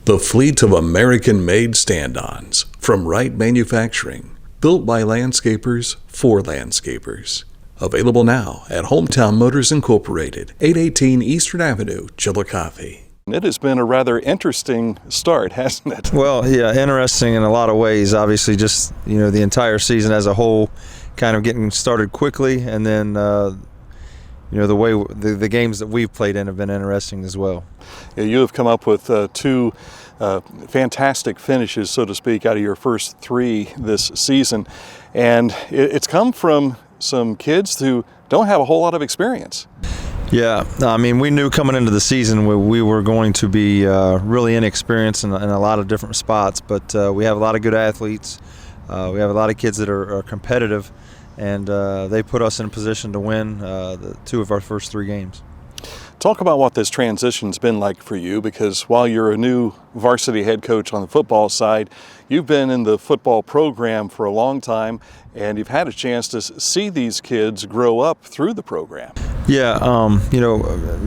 The fleet of American-made stand-ons from Wright Manufacturing, built by landscapers for landscapers. Available now at Hometown Motors Incorporated, 818 Eastern Avenue, Chillicothe. It has been a rather interesting start, hasn't it? Well, yeah, interesting in a lot of ways. Obviously, just the entire season as a whole, kind of getting started quickly, and then the way the games that we've played in have been interesting as well. Yeah, you have come up with two fantastic finishes, so to speak, out of your first three this season, and it's come from some kids who don't have a whole lot of experience. Yeah, I mean, we knew coming into the season we were going to be really inexperienced in a lot of different spots, but we have a lot of good athletes. We have a lot of kids that are competitive, and they put us in a position to win two of our first three games. Talk about what this transition's been like for you, because while you're a new varsity head coach on the football side, you've been in the football program for a long time, and you've had a chance to see these kids grow up through the program. Yeah,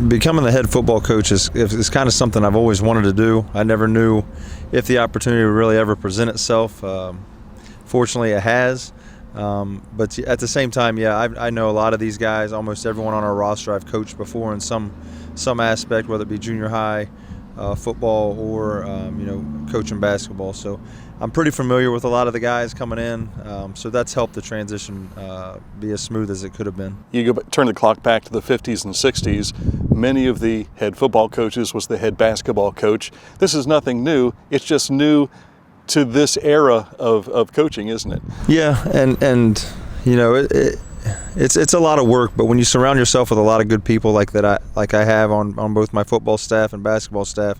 becoming the head football coach is kind of something I've always wanted to do. I never knew if the opportunity would really ever present itself. Fortunately, it has. But at the same time, I know a lot of these guys. Almost everyone on our roster I've coached before in some aspect, whether it be junior high football or coaching basketball. So I'm pretty familiar with a lot of the guys coming in. So that's helped the transition be as smooth as it could have been. You turn the clock back to the 50s and 60s. Many of the head football coaches was the head basketball coach. This is nothing new. It's just new to this era of coaching, isn't it? Yeah, and it's a lot of work, but when you surround yourself with a lot of good people like I have on both my football staff and basketball staff,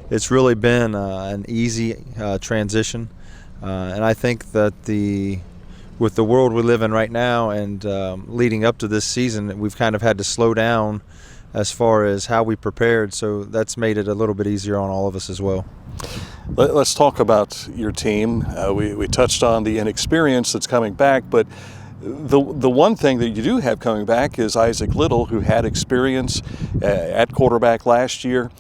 it's really been an easy transition. And I think that with the world we live in right now and leading up to this season, we've kind of had to slow down as far as how we prepared, so that's made it a little bit easier on all of us as well. Let's talk about your team. We touched on the inexperience that's coming back, but the one thing that you do have coming back is Isaac Little, who had experience at quarterback last year.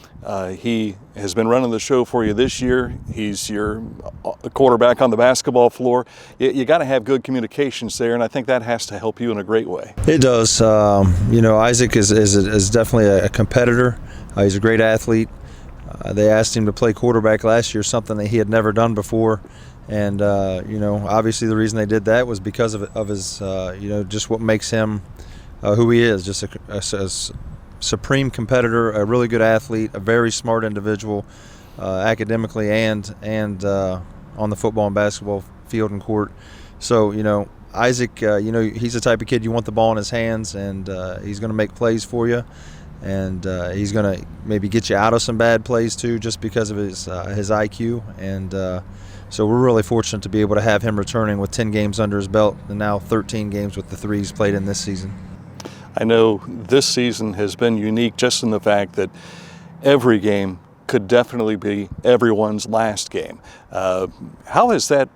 He has been running the show for you this year. He's your quarterback on the basketball floor. You got to have good communications there, and I think that has to help you in a great way. It does. Isaac is definitely a competitor. He's a great athlete. They asked him to play quarterback last year, something that he had never done before. And, obviously the reason they did that was because of his, just what makes him who he is, just a supreme competitor, a really good athlete, a very smart individual, academically and on the football and basketball field and court. So, Isaac, he's the type of kid you want the ball in his hands, and he's going to make plays for you. And he's going to maybe get you out of some bad plays too, just because of his IQ. And so we're really fortunate to be able to have him returning with 10 games under his belt, and now 13 games with the three he's played in this season. I know this season has been unique just in the fact that every game could definitely be everyone's last game. How has that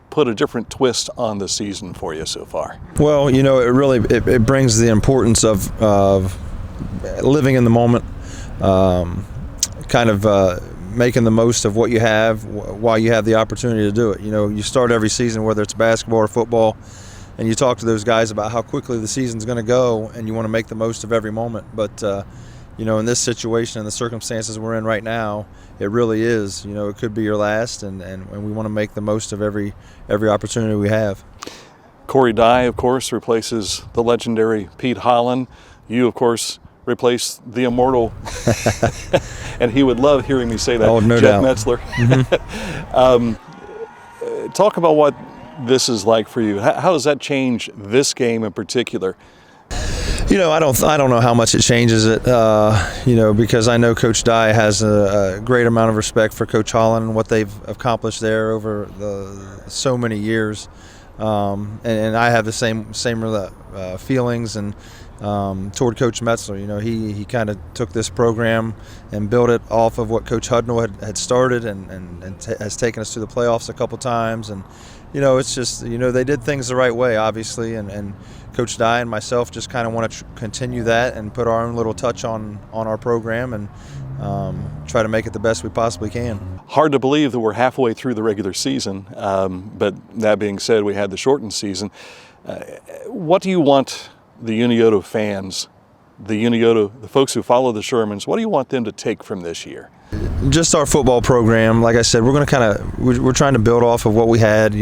put a different twist on the season for you so far? Well, it really it brings the importance of living in the moment, kind of making the most of what you have while you have the opportunity to do it. You start every season, whether it's basketball or football, and you talk to those guys about how quickly the season's going to go, and you want to make the most of every moment. But in this situation and the circumstances we're in right now, it really is. It could be your last, and we want to make the most of every opportunity we have. Corey Dye, of course, replaces the legendary Pete Holland. You, of course, replace the immortal, and he would love hearing me say that, Jeff Metzler. Mm-hmm. Talk about what this is like for you. How does that change this game in particular? I don't know how much it changes it, because I know Coach Dye has a great amount of respect for Coach Holland and what they've accomplished there over so many years. And I have the same feelings and toward Coach Metzler. He kind of took this program and built it off of what Coach Hudnall had started and has taken us to the playoffs a couple times. And it's just they did things the right way, obviously, and Coach Dye and myself just kind of want to continue that and put our own little touch on our program. And try to make it the best we possibly can. Hard to believe that we're halfway through the regular season, but that being said, we had the shortened season. What do you want the Unioto fans, the folks who follow the Shermans, what do you want them to take from this year? Just our football program. Like I said, we're going to we're trying to build off of what we had,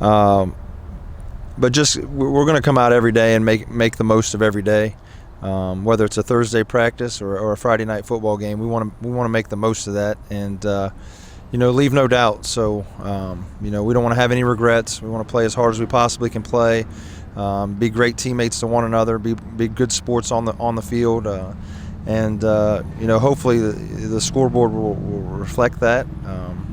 but just we're going to come out every day and make the most of every day. Whether it's a Thursday practice or a Friday night football game, we want to make the most of that and leave no doubt. So we don't want to have any regrets. We want to play as hard as we possibly can play. Be great teammates to one another. Be good sports on the field. And hopefully the scoreboard will reflect that.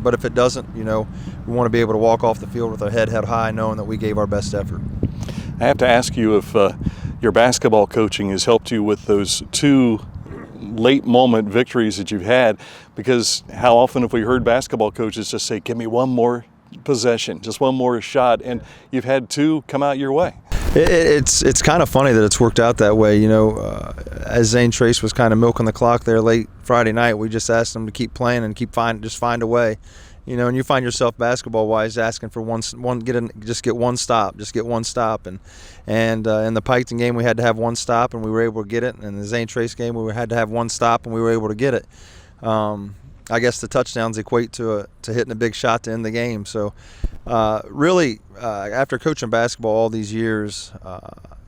But if it doesn't, we want to be able to walk off the field with our head held high, knowing that we gave our best effort. I have to ask you if your basketball coaching has helped you with those 2 late moment victories that you've had, because how often have we heard basketball coaches just say, give me one more possession, just one more shot, and you've had 2 come out your way. It's kind of funny that it's worked out that way. As Zane Trace was kind of milking the clock there late Friday night, we just asked him to keep playing and just find a way. And you find yourself basketball-wise asking for just get one stop, and in the Piketon game we had to have one stop and we were able to get it, and in the Zane Trace game we had to have one stop and we were able to get it. I guess the touchdowns equate to hitting a big shot to end the game. So really, after coaching basketball all these years,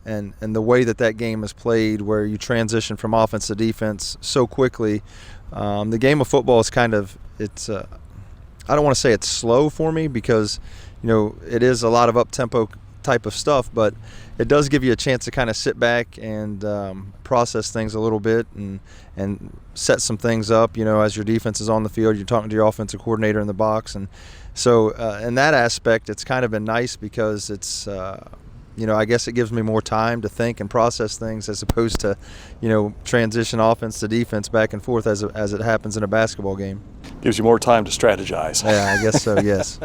and the way that game is played, where you transition from offense to defense so quickly, the game of football is I don't want to say it's slow for me, because it is a lot of up-tempo type of stuff, but it does give you a chance to kind of sit back and process things a little bit and set some things up. As your defense is on the field, you're talking to your offensive coordinator in the box, and so in that aspect, it's kind of been nice, because it's I guess it gives me more time to think and process things, as opposed to transition offense to defense back and forth as it happens in a basketball game. Gives you more time to strategize. Yeah, I guess so. Yes.